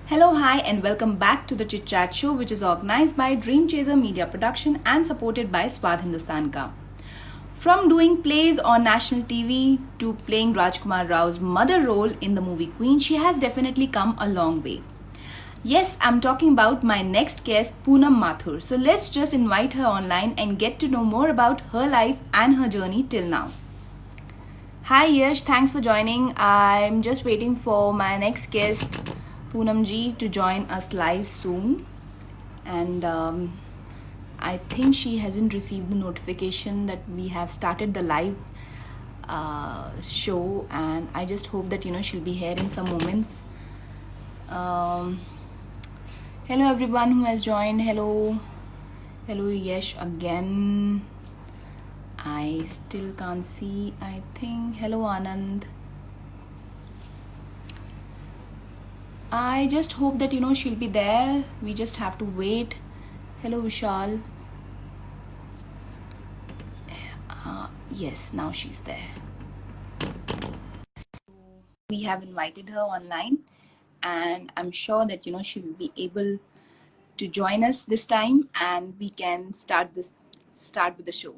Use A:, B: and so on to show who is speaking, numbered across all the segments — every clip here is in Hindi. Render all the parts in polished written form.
A: Hello, hi, and welcome back to the Chit Chat Show, which is organized by Dream Chaser Media Production and supported by Swad Hindustan Ka. From doing plays on national TV to playing Rajkumar Rao's mother role in the movie Queen, she has definitely come a long way. Yes, I'm talking about my next guest, Poonam Mathur. So let's just invite her online and get to know more about her life and her journey till now. Hi Yash, thanks for joining. I'm just waiting for my next guest, Poonam ji, to join us live soon. And I think she hasn't received the notification that we have started the live show, and I just hope that she'll be here in some moments. Hello everyone who has joined. Hello Yash again. I still can't see, I think. Hello Anand. I just hope that she'll be there. We just have to wait. Hello Vishal. Yes, now she's there. So we have invited her online, and I'm sure that she will be able to join us this time, and we can start with the show.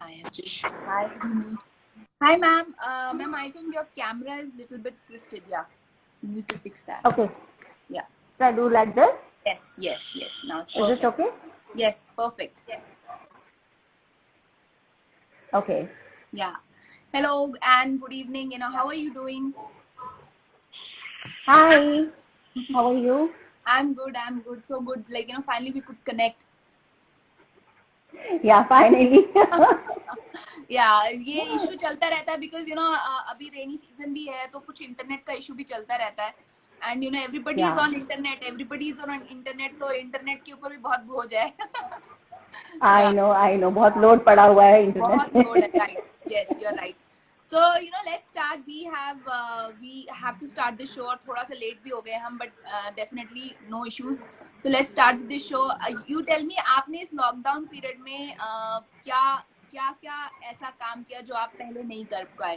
A: I have just hi ma'am. Ma'am, I think your camera is a little bit twisted. Yeah, you need to fix that.
B: Okay.
A: Yeah.
B: So I do like this?
A: Yes. Now it's
B: Is
A: perfect.
B: this okay?
A: Yes, perfect.
B: Okay.
A: Yeah. Hello and good evening. How are you doing?
B: Hi. How are you?
A: I'm good. So good. Finally we could connect.
B: Yeah, finally.
A: Yeah, ये इशू चलता रहता है because अभी रेनी सीजन भी है तो कुछ इंटरनेट का इशू भी चलता रहता है and everybody is on internet, तो इंटरनेट के ऊपर भी बहुत बोझ है.
B: I know. बहुत लोड पड़ा हुआ है इंटरनेट
A: बहुत लोड है. Right. Yes, you're right. So let's start. We have to start the show. और थोड़ा सा लेट भी हो गए हम, but definitely no issues. So let's start with the show. You tell me, आपने इस लॉकडाउन पीरियड में क्या ऐसा काम किया जो आप पहले नहीं कर पाए?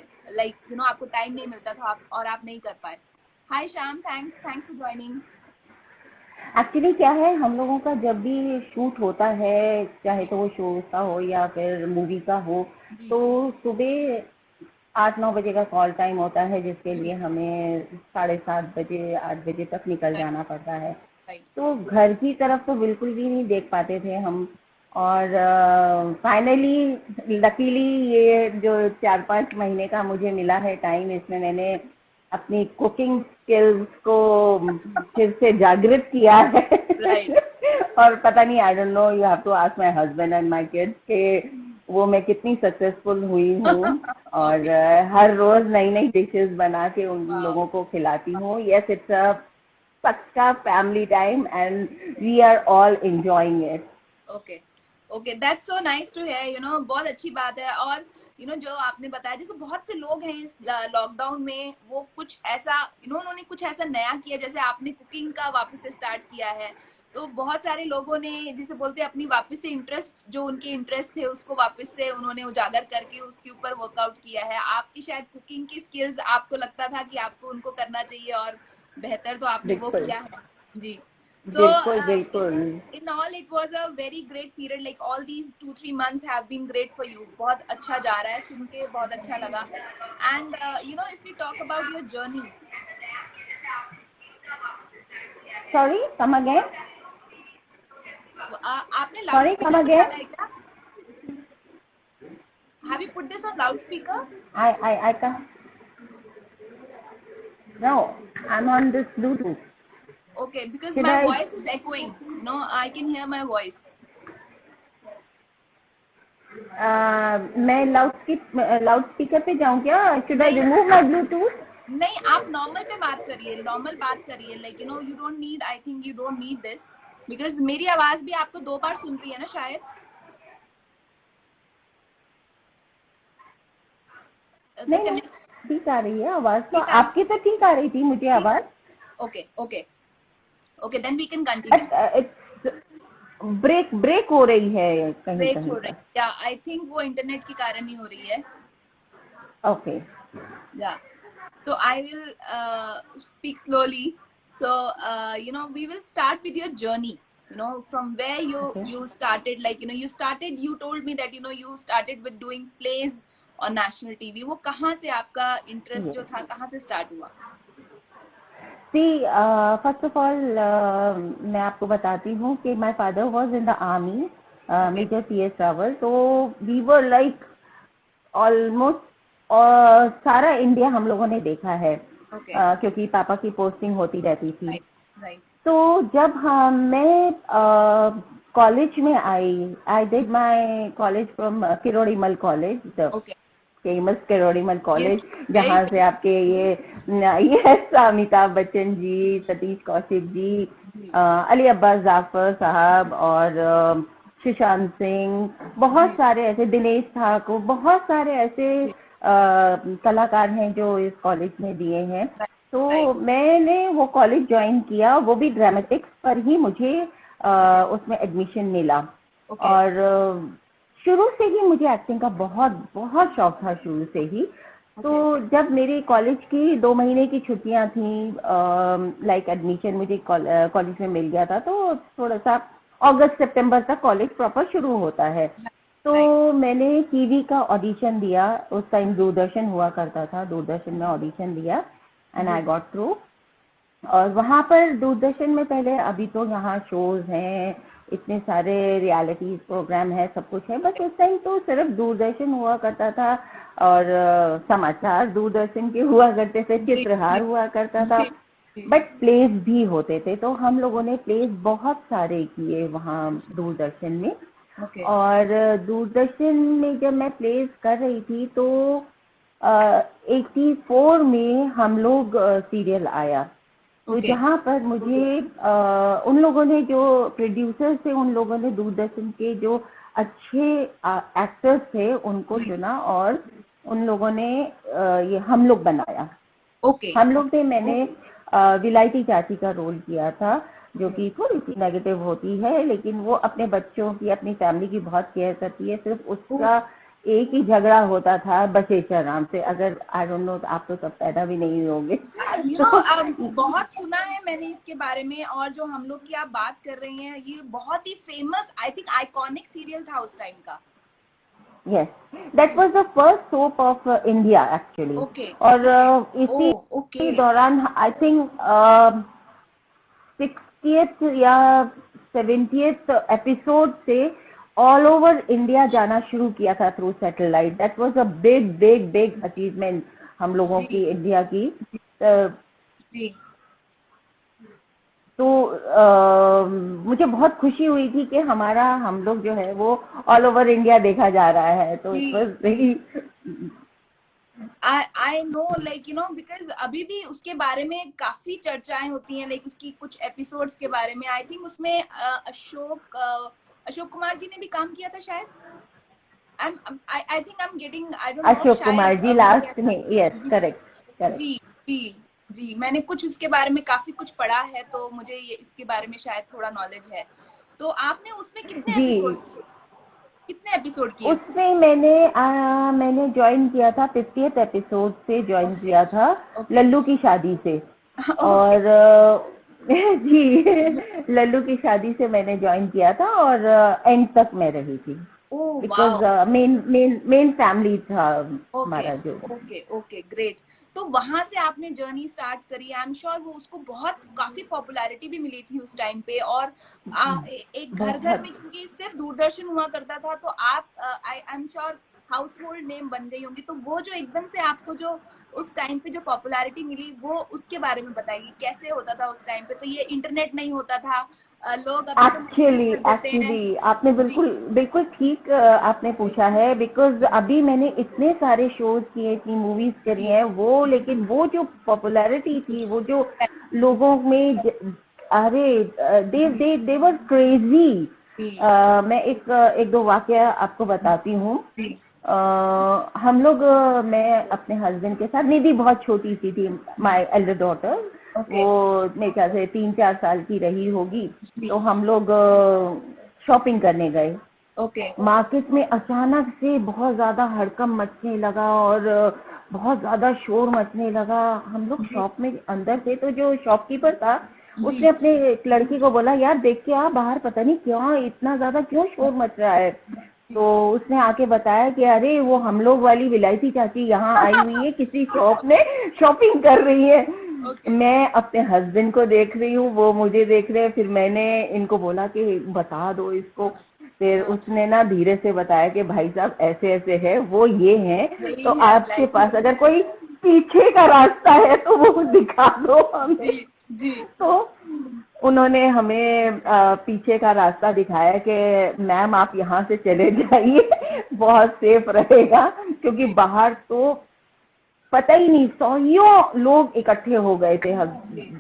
A: आपको टाइम नहीं मिलता था और आप नहीं कर पाए. Hi Sham, thanks for joining.
B: Actually क्या है, हम लोगों का जब भी शूट होता है, चाहे तो वो शो का हो या फिर मूवी का हो, तो सुबह 8-9 बजे का कॉल टाइम होता है, जिसके लिए हमें 7:30 बजे 8 बजे तक निकल जाना पड़ता है. तो घर की तरफ तो बिल्कुल भी नहीं देख पाते थे हम. और फाइनली लकीली ये जो 4-5 महीने का मुझे मिला है टाइम, इसमें मैंने अपनी कुकिंग स्किल्स को फिर से जागृत किया है. और पता नहीं, I don't know, you have to ask my husband and my kids के वो मैं कितनी सक्सेसफुल हुई हूँ. और हर रोज नई नई डिशेस बना के उन लोगों को खिलाती हूँ. यस, इट्स अ पक्का family time and we are all enjoying it.
A: Okay, that's so nice to hear. बहुत अच्छी बात है. और जो आपने बताया, जैसे बहुत से लोग हैं इस लॉकडाउन में, वो कुछ ऐसा उन्होंने कुछ ऐसा नया किया, जैसे आपने कुकिंग का वापस से स्टार्ट किया है. तो बहुत सारे लोगों ने, जैसे बोलते हैं, अपनी वापस से इंटरेस्ट, जो उनके इंटरेस्ट थे उसको वापस से उन्होंने उजागर करके उसके ऊपर वर्कआउट किया है. आपकी शायद कुकिंग की स्किल्स, आपको लगता था कि आपको उनको करना चाहिए और बेहतर, तो आपने वो किया है. जी. So in all it was a very great period. Like all these 2-3 months have been great for you. बहुत अच्छा जा रहा है, सुन के बहुत अच्छा लगा. And if we talk about your journey.
B: Sorry, come again.
A: आपने loudspeaker पे डाला है क्या? Have you put this on loudspeaker?
B: I can. No, I'm on this Bluetooth.
A: Okay, because my voice is echoing. I can hear my voice.
B: मैं लाउड स्पीकर पे जाऊँ क्या? Should I remove my Bluetooth?
A: नहीं, आप नॉर्मल पे बात करिए. Like you don't need, I think you don't need this, because मेरी आवाज भी आपको 2 बार सुन रही है ना शायद.
B: नहीं, ठीक आ रही है आवाज. तो आपकी तो ठीक आ रही थी मुझे आवाज.
A: Okay, then we can continue.
B: Break हो रही है कहीं.
A: ब्रेक हो रही है. या आई थिंक वो इंटरनेट के कारण ही हो रही है.
B: ओके.
A: या So I will speak slowly. So we will start with your journey. From where
B: Okay.
A: you started. Like you started. You told me that you started with doing plays on national TV. वो कहाँ से आपका interest
B: Yes.
A: जो था कहाँ से start हुआ?
B: See, first of all, मैं आपको बताती हूँ कि my father was in the army,
A: Okay.
B: Major P.S. Rawal. तो we were like ऑलमोस्ट सारा इंडिया हम लोगों ने देखा है,
A: Okay.
B: क्योंकि पापा की पोस्टिंग होती रहती थी।
A: Right. Right.
B: तो जब मैं कॉलेज में आई, I did my college from Kirorimal college, the
A: Okay.
B: Famous Kirorimal
A: Yes.
B: College,
A: Very
B: जहाँ से आपके ये अमिताभ बच्चन जी, सतीश कौशिक जी,
A: famous.
B: अली अब्बास जाफर साहब और सुशांत सिंह, बहुत
A: जी
B: सारे ऐसे, दिनेश ठाकुर, बहुत सारे ऐसे
A: जी
B: कलाकार हैं जो इस कॉलेज में दिए हैं।
A: राइट
B: तो
A: राइट
B: मैंने वो कॉलेज ज्वाइन किया, वो भी ड्रामेटिक्स पर ही मुझे
A: ओके
B: उसमें एडमिशन मिला।
A: ओके
B: और शुरू से ही मुझे एक्टिंग का बहुत बहुत शौक था, शुरू से ही। तो
A: ओके
B: जब मेरी कॉलेज की 2 महीने की छुट्टियां थी, लाइक एडमिशन मुझे कॉलेज में मिल गया था, तो थोड़ा सा अगस्त सितंबर तक कॉलेज प्रॉपर शुरू होता है। तो
A: राइट
B: मैंने टीवी का ऑडिशन दिया, उस टाइम दूरदर्शन हुआ करता था, दूरदर्शन में
A: जी
B: ऑडिशन दिया एंड आई
A: जी
B: गॉट थ्रू। और वहाँ पर दूरदर्शन में पहले, अभी तो यहाँ शोज हैं, इतने सारे रियलिटी प्रोग्राम है, सब कुछ है, बस उस टाइम तो सिर्फ दूरदर्शन हुआ करता था। और समाचार दूरदर्शन के हुआ करते थे,
A: जी
B: चित्रहार
A: जी
B: हुआ करता था,
A: जी जी
B: बट प्लेस भी होते थे। तो हम लोगों ने प्लेस बहुत सारे किए वहाँ दूरदर्शन में।
A: ओके
B: और दूरदर्शन में जब मैं प्लेस कर रही थी, तो 84 में हम लोग सीरियल आया, तो
A: ओके
B: जहाँ पर मुझे उन लोगों ने, जो प्रोड्यूसर थे, उन लोगों ने दूरदर्शन के जो अच्छे एक्टर्स थे उनको
A: जी
B: चुना, और उन लोगों ने ये हम लोग बनाया।
A: ओके
B: हम लोग
A: ओके
B: में मैंने विलायती चाची का रोल किया था, जो
A: ओके
B: कि थोड़ी सी नेगेटिव होती है, लेकिन वो अपने बच्चों की, अपनी फैमिली की बहुत केयर करती है। सिर्फ उसका एक ही झगड़ा होता था बशेश्वर राम से। अगर आई डोंट नो, आप तो तब पैदा भी नहीं होंगे। तो
A: बहुत सुना है मैंने इसके बारे में, और जो हम लोग की आप बात कर रही हैं ये बहुत ही famous, I think iconic serial था उस टाइम का।
B: यस, दैट
A: जी
B: was the first soap of India actually.
A: Okay
B: और
A: ओके ओ
B: इसी
A: ओके
B: दौरान आई थिंक 60th या 70th एपिसोड से ऑल ओवर इंडिया जाना शुरू किया था through satellite. That was a big big big achievement हम लोगों
A: जी
B: की, इंडिया की। अ,
A: जी
B: तो मुझे बहुत खुशी हुई थी कि हम लोग जो है वो ऑल ओवर इंडिया देखा जा रहा है। तो
A: जी
B: इट वाज
A: जी
B: very.
A: I know, like because अभी भी उसके बारे में काफी चर्चाएं होती हैं, लाइक उसकी कुछ एपिसोड्स के बारे में। आई थिंक उसमें अशोक कुमार जी ने भी काम किया था शायद। I think I am getting, I don't no,
B: Ashok Kumar
A: शायद
B: जी
A: वो क्या
B: लास्ट
A: था।
B: में, यस,
A: जी
B: करेक्ट करेक्ट।
A: जी जी जी मैंने कुछ उसके बारे में काफी कुछ पढ़ा है, तो मुझे ये इसके बारे में शायद थोड़ा नॉलेज है। तो आपने उसमें कितने
B: जी,
A: एपिसोड किए? कितने एपिसोड किए उसमें?
B: उसमें मैंने ज्वाइन किया था, 50th एपिसोड से ज्वाइन
A: ओके
B: किया था,
A: ओके
B: लल्लू की शादी से।
A: ओके
B: और जी, लल्लू की शादी से मैंने ज्वाइन किया था, और एंड तक मैं रही थी,
A: oh
B: because
A: wow
B: main main main family था
A: ओके
B: हमारा जो।
A: Okay okay great. तो वहां से आपने जर्नी स्टार्ट करी। आई एम श्योर वो उसको बहुत काफी पॉपुलैरिटी भी मिली थी उस टाइम पे। और एक घर घर
B: बहुत।
A: में, क्योंकि सिर्फ दूरदर्शन हुआ करता था, तो आप I am sure house hold name बन गई होंगी। तो वो जो एकदम से आपको जो उस टाइम पे जो पॉपुलैरिटी मिली, वो उसके बारे में बताइए, कैसे होता था उस टाइम पे? तो ये इंटरनेट नहीं होता था। लोग अभी तो मैसेजेस
B: एक्चुअली
A: कर देते हैं।
B: एक्चुअली आपने
A: जी
B: बिल्कुल बिल्कुल ठीक आपने
A: जी
B: पूछा है, बिकॉज
A: जी
B: अभी मैंने इतने सारे शोज किए, इतनी मूवीज करी
A: जी
B: हैं वो, लेकिन वो जो पॉपुलैरिटी थी, वो जो लोगों में अरे, दे वर क्रेजी।
A: जी
B: मैं एक दो वाकया आपको बताती हूँ।
A: जी
B: हम लोग, मैं अपने हस्बैंड के साथ, निधि बहुत छोटी सी थी, माय एल्डर डॉटर,
A: ओके
B: वो मेरे ख्याल से 3-4 साल की रही होगी।
A: जी
B: तो हम लोग शॉपिंग करने गए
A: ओके
B: मार्केट में। अचानक से बहुत ज्यादा हड़कंप मचने लगा, और बहुत ज्यादा शोर मचने लगा। हम लोग
A: जी
B: शॉप में अंदर थे, तो जो शॉपकीपर था
A: जी
B: उसने अपने एक लड़की को बोला, यार देख के आ बाहर, पता नहीं क्यों इतना ज्यादा क्यों शोर मच रहा है। तो
A: जी।
B: उसने आके बताया कि अरे वो हम लोग वाली विलायती चाची यहाँ आई हुई है, किसी शॉप में शॉपिंग कर रही है।
A: ओके।
B: मैं अपने हस्बैंड को देख रही हूँ, वो मुझे देख रहे हैं। फिर मैंने इनको बोला कि बता दो इसको। फिर
A: हाँ,
B: उसने ना धीरे से बताया कि भाई साहब ऐसे ऐसे है, वो ये हैं, तो
A: यही है
B: आपके
A: विलायती।
B: पास अगर कोई पीछे का रास्ता है तो वो दिखा दो हमें।
A: जी जी।
B: तो उन्होंने हमें पीछे का रास्ता दिखाया कि मैम आप यहाँ से चले जाइए, बहुत सेफ रहेगा। क्योंकि
A: जी
B: बाहर तो पता ही नहीं, सौयों लोग इकट्ठे हो गए थे। हम
A: जी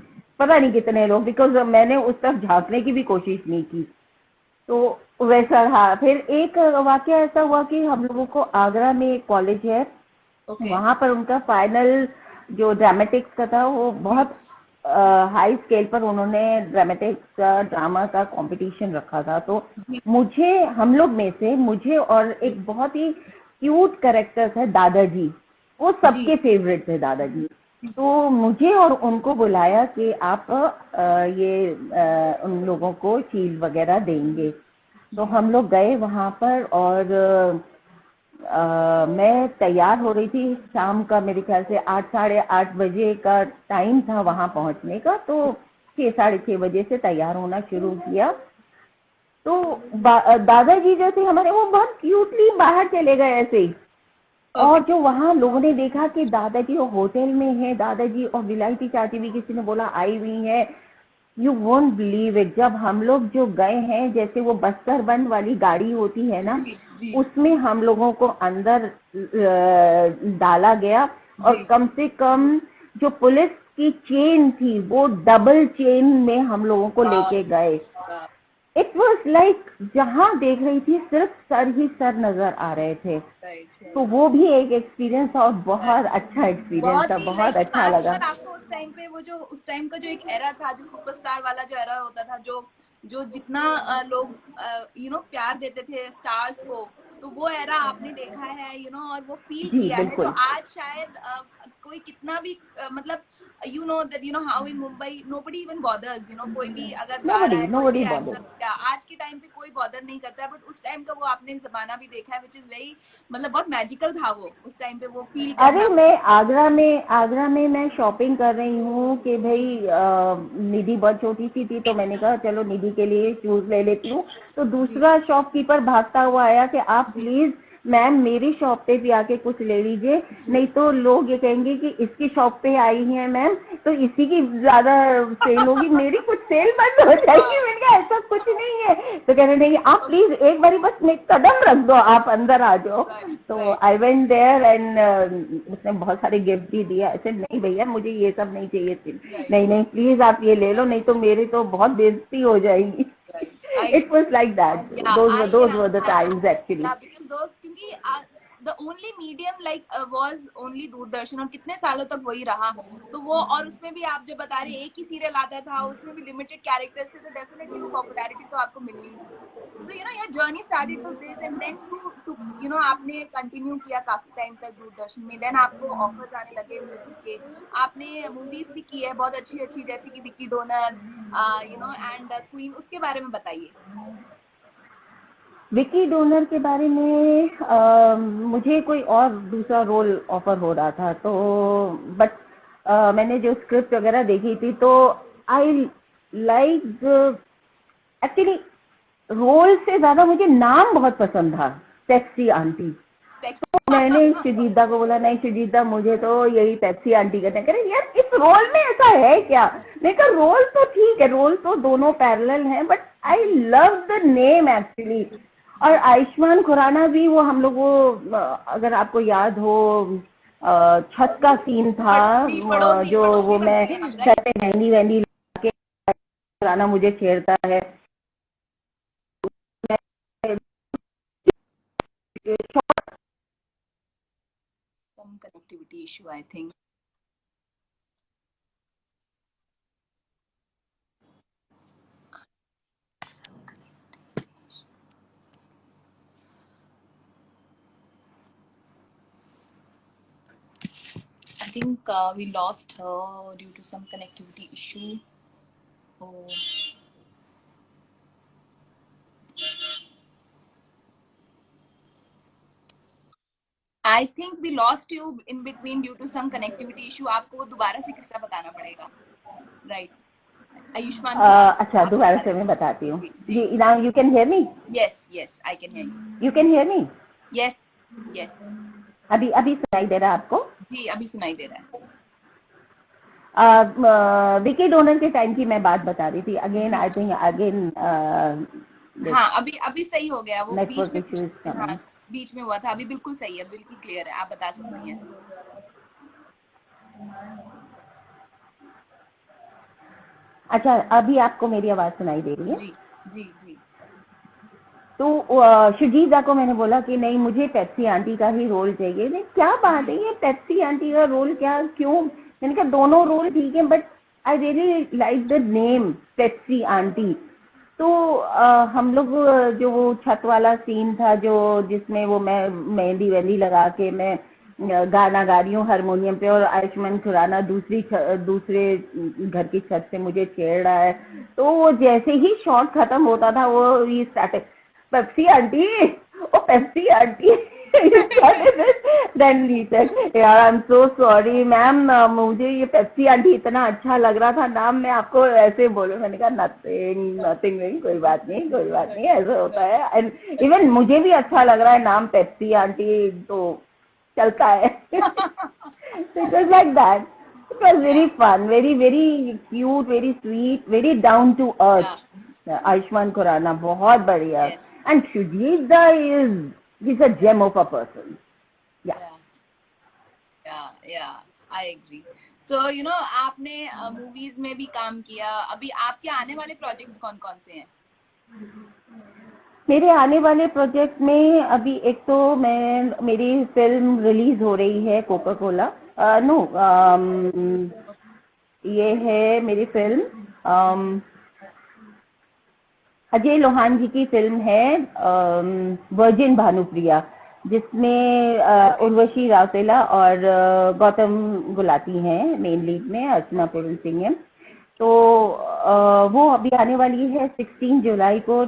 B: पता नहीं कितने लोग, बिकॉज मैंने उस तरफ झांकने की भी कोशिश नहीं की। तो वैसा रहा। फिर एक वाकया ऐसा हुआ कि हम लोगों को आगरा में एक कॉलेज है,
A: ओके।
B: वहां पर उनका फाइनल जो ड्रामेटिक्स का था वो
A: जी
B: बहुत हाई स्केल पर उन्होंने ड्रामेटिक्स का ड्रामा का कंपटीशन रखा था। तो
A: जी
B: मुझे, हम लोग में से मुझे और
A: जी
B: एक बहुत ही क्यूट कैरेक्टर था दादाजी, वो
A: जी
B: सबके फेवरेट थे दादाजी। तो मुझे और उनको बुलाया कि आप उन लोगों को शील्ड वगैरह देंगे। तो
A: जी
B: हम लोग गए वहां पर, और मैं तैयार हो रही थी। शाम का मेरे ख्याल से 8 साढ़े 8 बजे का टाइम था वहां पहुंचने का। तो 6 साढ़े 6 बजे से तैयार होना शुरू किया। तो दादाजी जो थे हमारे, वो बहुत क्यूटली बाहर चले गए ऐसे ही।
A: ओके।
B: और जो वहां लोगों ने देखा कि दादाजी वो होटल में है, दादाजी और विलायती चाची भी किसी ने बोला आई हुई है, यू वोंट बिलीव इट। जब हम लोग जो गए हैं, जैसे वो बस्तर बंद वाली गाड़ी होती है ना,
A: जी जी
B: उसमें हम लोगों को अंदर डाला गया। और
A: जी।
B: कम से कम जो पुलिस की चेन थी वो डबल चेन में हम लोगों को
A: वाह
B: लेके गए।
A: वाह।
B: इट वॉज लाइक, जहां देख रही थी सिर्फ सर ही सर नजर आ रहे थे।
A: राइट
B: तो
A: राइट।
B: वो भी एक एक्सपीरियंस था, और बहुत अच्छा एक्सपीरियंस
A: बहुत
B: था,
A: ही
B: बहुत
A: लाइक
B: अच्छा
A: आज
B: लगा।
A: पर आपको उस टाइम पे वो जो उस टाइम का जो एक एरा था, जो सुपरस्टार वाला जो एरा होता था, जो जो जितना लोग प्यार देते थे स्टार्स को, तो वो एरा आपने देखा है, और वो फील
B: जी
A: किया है, जो
B: बिल्कुल।
A: आज शायद कोई कितना भी मतलब that how in Mumbai nobody even bothers, कोई भी अगर जा रहा
B: नोबडी
A: है, कोई भी
B: नोबडी
A: एक्टर,
B: बॉदर।
A: क्या आज के टाइम पे कोई बॉदर नहीं करता है, बट उस टाइम का वो आपने जमाना भी देखा है, विच इज वेरी, मतलब बहुत मैजिकल था वो उस टाइम पे वो फील
B: अरे
A: करना।
B: मैं आगरा में मैं शॉपिंग कर रही हूँ कि
A: जी
B: भाई निधि बहुत छोटी सी थी, तो मैंने कहा चलो निधि के लिए शूज ले लेती हूँ। तो
A: जी
B: दूसरा शॉपकीपर भागता हुआ आया कि आप
A: जी
B: प्लीज मैम मेरी शॉप पे भी आके कुछ ले लीजिए,
A: जी।
B: नहीं तो लोग ये कहेंगे कि इसकी शॉप पे आई हैं मैम, तो इसी की ज्यादा सेल होगी, मेरी कुछ सेल बंद हो जाएगी।
A: वाह।
B: मैंने कहा ऐसा कुछ नहीं है। तो कह रहे नहीं, आप
A: ओके।
B: प्लीज एक बारी बस एक कदम रख दो, आप अंदर आ जाओ।
A: राइट
B: तो
A: right.
B: I went there and उसने बहुत सारे गिफ्ट भी दिया। ऐसे नहीं भैया मुझे ये सब नहीं चाहिए थी,
A: राइट
B: नहीं नहीं प्लीज आप ये ले लो, नहीं तो मेरी तो बहुत बेइज्जती हो जाएगी।
A: Right. I
B: it was like that,
A: yeah I can
B: those were the
A: understand.
B: Times actually.
A: Yeah because though, क्योंकि the only medium like was only Doordarshan, और कितने सालों तक वही रहा। तो वो, और उसमें भी आप जो बता रहे एक ही सीरियल आता था, उसमें भी लिमिटेड कैरेक्टर्स थे, तो डेफिनेटली वो पॉपुलैरिटी तो आपको मिलनी थी। So your journey started to this, and then you too आपने कंटिन्यू किया काफी टाइम तक दूरदर्शन में, देन आपको ऑफर्स आने लगे मूवी के। आपने मूवीज भी की है बहुत अच्छी अच्छी, जैसे कि विक्की डोनर, एंड क्वीन, उसके बारे में बताइए।
B: विकी डोनर के बारे में मुझे कोई और दूसरा रोल ऑफर हो रहा था, तो बट मैंने जो स्क्रिप्ट वगैरह देखी थी, तो आई लाइक एक्चुअली रोल से ज्यादा मुझे नाम बहुत पसंद था, पेप्सी आंटी।
A: सेक्स।
B: मैंने शुजीता को बोला, नहीं शुजीता मुझे तो यही पेप्सी आंटी करना। कह रहे यार इस रोल में ऐसा है क्या? मैंने कहा रोल तो ठीक है, रोल तो दोनों पैरेलल हैं, बट आई
A: जी
B: लव द नेम एक्चुअली। और
A: जी।
B: आयुष्मान खुराना भी, वो हम लोग वो अगर आपको याद हो, छत का सीन था,
A: पड़ोसी पड़ोसी
B: जो
A: पड़ोसी
B: वो मैं
A: बनते हैं हम,
B: सर
A: राइट।
B: पे मेहंदी वेहंदी लगा के खुराना मुझे छेड़ता है।
A: Some connectivity issue I think. think we lost her due to some connectivity issue. Oh. I think we lost you in between due to some connectivity issue. आपको वो दोबारा से किस्सा बताना पड़ेगा, right? आयुष्मान खुराना।
B: अच्छा, दोबारा से मैं बताती हूँ।
A: जी।
B: Now you can hear me?
A: Yes, yes, I can hear you.
B: You can hear me?
A: Yes, yes.
B: अभी अभी सुनाई दे रहा है आपको?
A: जी, अभी सुनाई दे रहा है।
B: विकी डोनर के टाइम की मैं बात बता रही थी। अगेन आई थिंक
A: हाँ, अभी सही हो गया। वो बीच
B: नेटवर्क
A: में
B: इश्यूज कमिंग।
A: बीच में हुआ था। अभी बिल्कुल सही है, बिल्कुल क्लियर है। आप बता सकती हैं।
B: अच्छा, अभी आपको मेरी आवाज सुनाई दे रही है?
A: जी जी जी।
B: तो शुजीता को मैंने बोला कि नहीं, मुझे पेप्सी आंटी का ही रोल चाहिए। नहीं, क्या बात है, ये पेप्सी आंटी का रोल क्या, क्यों? मैंने कहा दोनों रोल ठीक है, but I really like the name Pepsi aunty. तो हम लोग जो वो छत वाला सीन था, जो जिसमें वो मैं मेहंदी वेंदी लगा के मैं गाना गा रही हूँ हारमोनियम पे, और आयुष्मान खुराना दूसरे घर की छत से मुझे छेड़ रहा है। तो वो जैसे ही शॉट खत्म होता था, वो ये start, Pepsi aunty, oh Pepsi aunty. Then he said, यार I am so sorry ma'am, मुझे ये पेप्सी आंटी इतना अच्छा लग रहा था नाम, मैं आपको ऐसे बोलूं। मैंने कहा नथिंग नथिंग नहीं, कोई बात नहीं, कोई बात नहीं, ऐसा होता है। एंड इवन मुझे भी अच्छा लग रहा है नाम पेप्सी आंटी, तो चलता है। It was like that. It was very fun, very cute, very sweet, very down to earth. Ayushman Khurana बहुत बढ़िया।
A: Yes.
B: And Shujita he's a gem of a person.
A: Yeah, I agree. So आपने मूवीज में भी काम किया। अभी आपके आने वाले प्रोजेक्ट्स कौन कौन से हैं?
B: मेरे आने वाले प्रोजेक्ट में अभी एक तो मेरी फिल्म रिलीज हो रही है, कोका कोला। नो, ये है मेरी फिल्म, अजय लोहान जी की फिल्म है वर्जिन भानुप्रिया, जिसमें उर्वशी राउतेला और गौतम गुलाटी हैं मेन लीड में, अर्चना पूरन सिंह है। तो वो अभी आने वाली है 16 जुलाई को,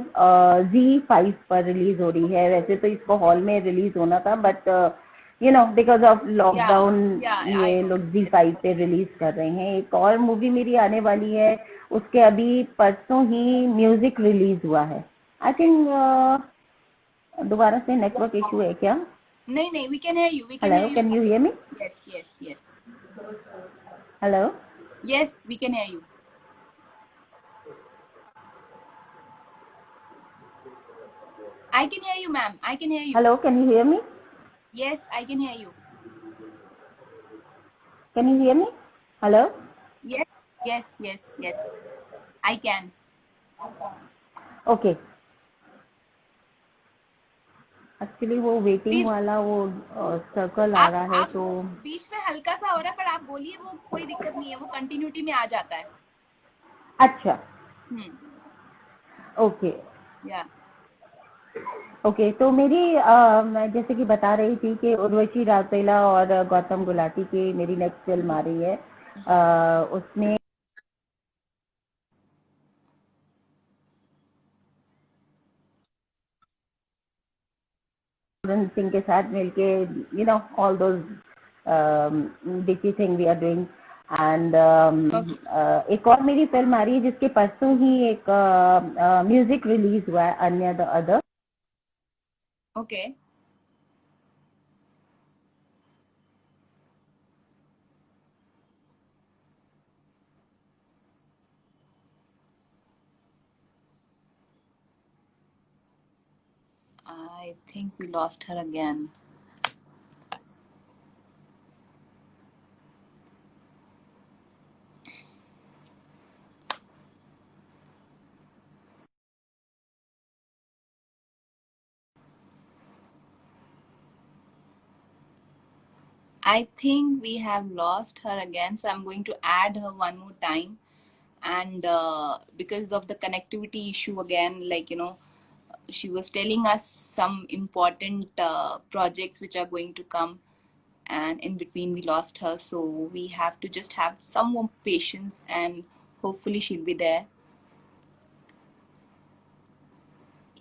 B: Z5 पर रिलीज हो रही है। वैसे तो इसको हॉल में रिलीज होना था, बट बिकॉज ऑफ लॉकडाउन ये लोग Z5 पे रिलीज कर रहे हैं। एक और मूवी मेरी आने वाली है, उसके अभी परसों ही म्यूजिक रिलीज हुआ है। आई थिंक दोबारा से नेटवर्क इशू है क्या?
A: नहीं, we can hear you.
B: Hello, can you hear me?
A: Yes.
B: Hello?
A: Yes, we can hear you. I can hear you, ma'am. I can hear you.
B: Hello, can you hear me?
A: Yes, I can hear you.
B: Can you hear me? Hello?
A: Yes. I can.
B: Okay. Actually वो वेटिंग वाला वो सर्कल आ रहा है, तो
A: बीच में हल्का सा हो रहा है, पर आप बोलिए, वो कोई दिक्कत नहीं है, वो कंटिन्यूटी में आ जाता है।
B: अच्छा, ओके
A: या
B: ओके। तो मेरी मैं जैसे कि बता रही थी कि उर्वशी राउतेला और गौतम गुलाटी की मेरी नेक्स्ट फिल्म आ रही है। उसमें पूरन सिंह के साथ मिलके all those ditchy thing we are doing. And एक और मेरी फिल्म आ रही है, जिसके परसों ही एक म्यूजिक रिलीज हुआ है, अन्य the other.
A: Okay. I think we lost her again. I think we have lost her again, so I'm going to add her one more time. And because of the connectivity issue again, she was telling us some important projects which are going to come. and in between we lost her, so we have to just have some more patience and hopefully she'll be there.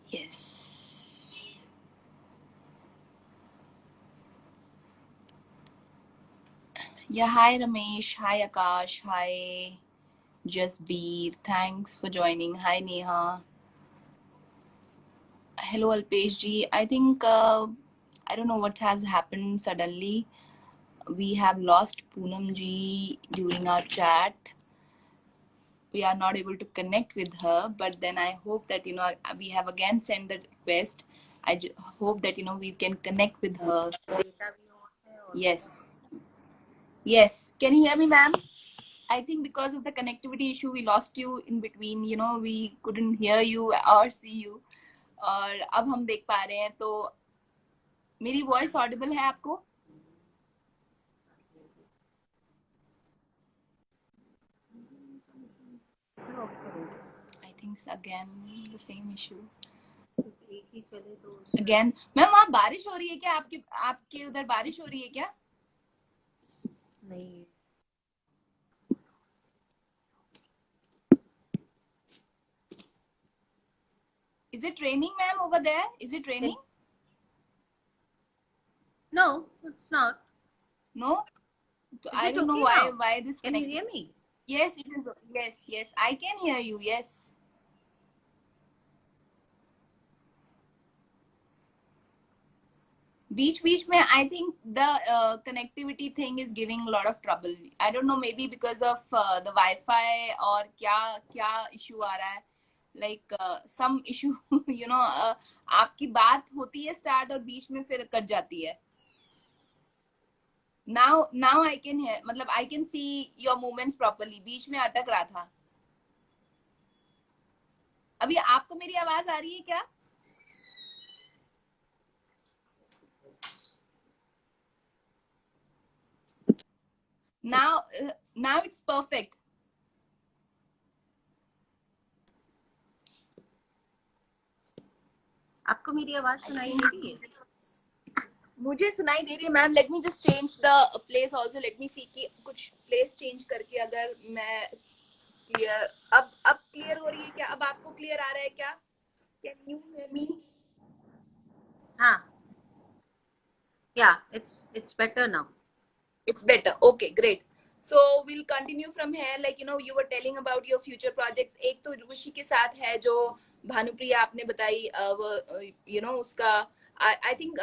A: Yes. Yeah, hi Ramesh, hi Akash, hi Jasbir, thanks for joining. Hi Neha. Hello Alpesh ji. I think I don't know what has happened suddenly. We have lost Poonam ji during our chat. We are not able to connect with her, but then I hope that we have again sent the request. Hope that we can connect with her. Yes. Yes. Can you hear me, ma'am? I think because of the connectivity issue, we lost you in between. We couldn't hear you or see you. और अब हम देख पा रहे हैं, तो मेरी वॉइस ऑडिबल है आपको? I think again the same issue. Again, ma'am वहाँ बारिश हो रही है क्या? आपके उधर बारिश हो रही है क्या?
C: नहीं.
A: Is it raining, ma'am, over there? Is it raining?
C: No, it's not.
A: No? So I don't know why this.
C: Can you hear me?
A: Yes, it is. Yes, I can hear you. Yes. बीच में I think the connectivity thing is giving a lot of trouble. I don't know, maybe because of the Wi-Fi और क्या issue आ रहा है. Like some issue, आपकी बात होती है start और बीच में फिर कट जाती है. Now I can hear, मतलब I can see your movements properly. बीच में अटक रहा था. अभी आपको मेरी आवाज आ रही है क्या? Now it's perfect.
C: आपको मेरी आवाज सुनाई दे रही है?
A: मुझे सुनाई दे रही है ma'am. Let me just change the place also. Let me see कि कुछ प्लेस चेंज करके अगर मैं क्लियर, अब क्लियर हो रही है क्या? अब आपको क्लियर आ रहा है क्या? Can you hear me?
C: हाँ. Yeah, it's better now.
A: It's better. Okay, great. So we'll continue from here. Like you were telling about your future projects. एक तो ऋषि के साथ है जो भानुप्रिया आपने बताई, वो उसका I think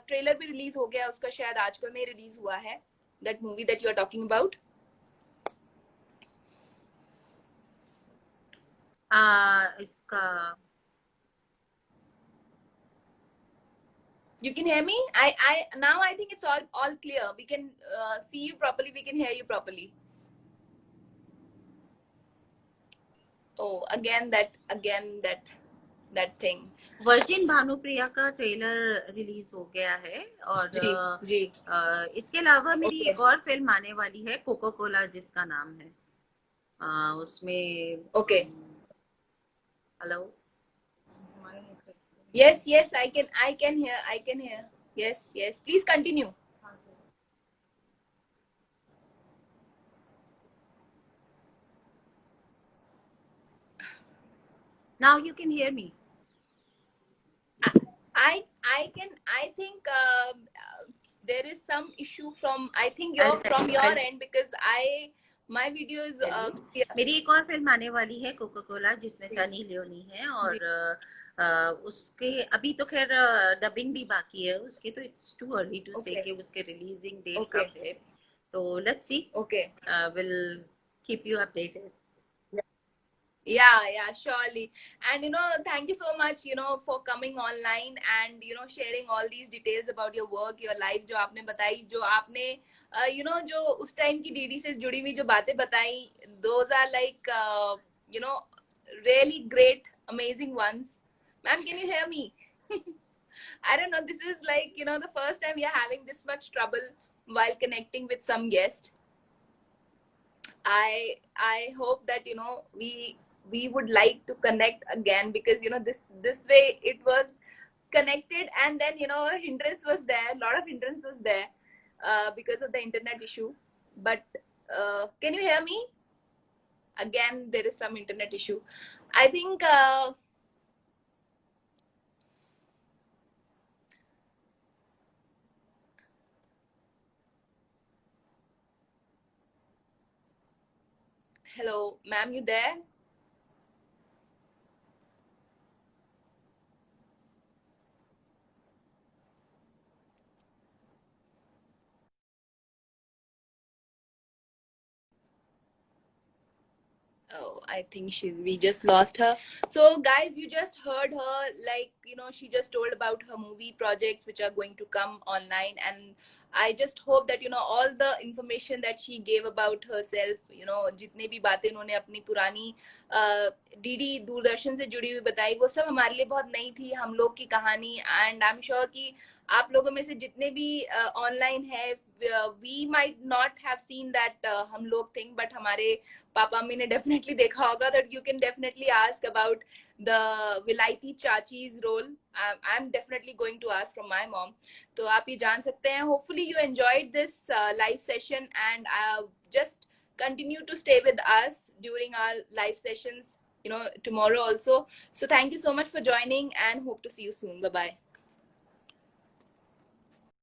A: ट्रेलर भी रिलीज हो गया उसका, शायद आजकल में रिलीज हुआ है. That movie that you are talking about.
C: इसका.
A: You can hear me? Now I think it's all clear. We can see you properly. We can hear you properly. Oh, again that thing.
C: Virgin Bhanupriya का ट्रेलर रिलीज हो गया है. और
A: जी.
C: इसके अलावा मेरी एक और फिल्म आने वाली है, कोको कोला, जिसका नाम है उसमें.
A: Okay.
C: Hello.
A: Yes, I can hear. Yes, please continue.
C: Now you can hear me.
A: I think there is some issue from your end, because my video is
C: मेरी एक और फिल्म आने वाली है, कोको कोला, जिसमें सनी लियोनी है. और उसके अभी तो खैर डबिंग भी बाकी है उसकी, तो इट्स टू अर्ली टू से कि उसके रिलीजिंग डेट कब है. तो let's see.
A: Okay.
C: Will keep you updated.
A: Yeah, surely. And thank you so much for coming online and sharing all these details about your work, your life, जो आपने बताई, जो आपने जो उस टाइम की डीडी से जुड़ी हुई जो बातें बताई, those are like really great, amazing ones. Ma'am, can you hear me? I don't know, this is like the first time we are having this much trouble while connecting with some guest. I hope that we would like to connect again, because this way it was connected, and then hindrance was there, a lot of hindrance was there. because of the internet issue. But can you hear me? Again, there is some internet issue. I think hello, ma'am, you there? Oh, I think we just lost her. So guys, you just heard her, like, you know, she just told about her movie projects which are going to come online, and I just hope that, you know, all the information that she gave about herself, you know, जितने भी बातें उन्होंने अपनी पुरानी डीडी दूरदर्शन से जुड़ी हुई बताई, वो सब हमारे लिए बहुत नई थी, हम लोग की कहानी। एंड आई एम श्योर कि आप लोगों में से जितने भी ऑनलाइन है, we might not have seen that हम लोग थिंग, बट हमारे पापा मम्मी ने डेफिनेटली देखा होगा। That you can definitely ask about the विलायती चाचीज role. I am definitely going to ask from my mom. तो आप ये जान सकते हैं। Hopefully you enjoyed this live session, and just continue to stay with us during our live sessions, you know, tomorrow also. So thank you so much for joining, and hope to see you soon. Bye bye.